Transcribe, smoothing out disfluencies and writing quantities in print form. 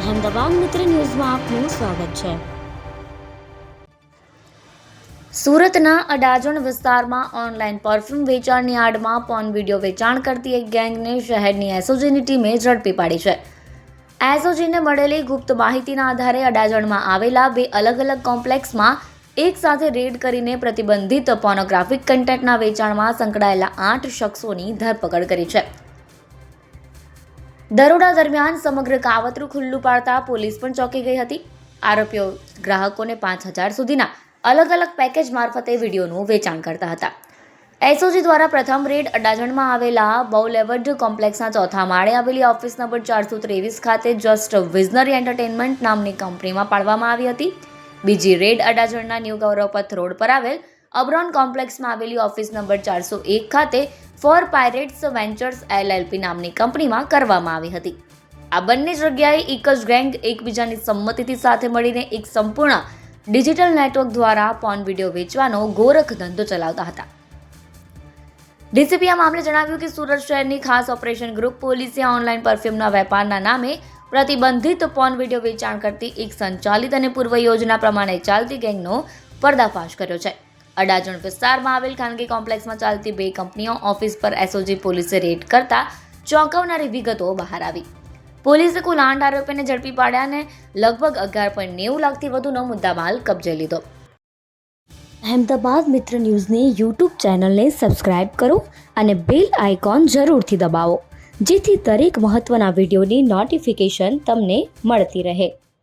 અહેમદાબાદ મિત્ર ન્યૂઝમાં આપનું સ્વાગત છે। સુરતના અડાજણ વિસ્તારમાં ઓનલાઈન પરફ્યુમ વેચાણની આડમાં પોર્ન વિડીયો વેચાણ કરતી એક ગેંગને શહેરની એસઓજીની ટીમે ઝડપી પાડી છે। એસઓજીને મળેલી ગુપ્ત માહિતીના આધારે અડાજણમાં આવેલા બે અલગ અલગ કોમ્પ્લેક્સમાં એક સાથે રેડ કરીને પ્રતિબંધિત પોર્નોગ્રાફિક કન્ટેન્ટના વેચાણમાં સંકળાયેલા 8 શખ્સોની ધરપકડ કરી છે। દરોડા દરમિયાન સમગ્ર કાવતરું ખુલ્લું પાડતા પોલીસ પણ ચોંકી ગઈ હતી। આરોપીઓ ગ્રાહકોને 5,000 સુધીના અલગ અલગ પેકેજ મારફતે વિડીયોનું વેચાણ કરતા હતા। એસઓજી દ્વારા પ્રથમ રેડ અડાજણમાં આવેલા બૌલેવર્ડ કોમ્પ્લેક્સના ચોથા માળે આવેલી ઓફિસ નંબર 423 ખાતે જસ્ટ વિઝનરી એન્ટરટેનમેન્ટ નામની કંપનીમાં પાડવામાં આવી હતી। બીજી રેડ અડાજણના ન્યૂ ગૌરવપથ રોડ પર આવેલ અબ્રોન કોમ્પ્લેક્સમાં આવેલી ઓફિસ નંબર 401 ખાતે ફોર પાયરેટ્સ વેન્ચર્સ LLP નામની કંપનીમાં કરવામાં આવી હતી। આ બંને જગ્યાએ એક જ ગેંગ એકબીજાની સંમતિથી સાથે મળીને એક સંપૂર્ણ ડિજિટલ નેટવર્ક દ્વારા પોર્ન વિડીયો વેચવાનો ગોરખ ધંધો ચલાવતા હતા। ડીસીપી આ મામલે જણાવ્યું કે સુરત શહેરની ખાસ ઓપરેશન ગ્રુપ પોલીસે ઓનલાઈન પરફ્યુમના વેપારના નામે પ્રતિબંધિત પોર્ન વિડીયો વેચાણ કરતી એક સંચાલિત અને પૂર્વ યોજના પ્રમાણે ચાલતી ગેંગનો પર્દાફાશ કર્યો છે। અડાજણ વિસ્તારમાં આવેલ ખાનગી કોમ્પ્લેક્સમાં ચાલતી બે કંપનીઓ ઓફિસ પર એસઓજી પોલીસે રેડ કરતા ચોંકાવનારી વિગતો બહાર આવી। પોલીસે કુલ 8 આરોપીને ઝડપી પાડ્યા અને લગભગ 11.90 લાખથી વધુનો મુદ્દામાલ કબજે લીધો। અહેમદાબાદ મિત્ર ન્યૂઝની યુટ્યુબ ચેનલને સબસ્ક્રાઇબ કરો અને બેલ આઇકોન જરૂરથી દબાવો, જેથી દરેક મહત્વના વિડીયોની નોટિફિકેશન તમને મળતી રહે।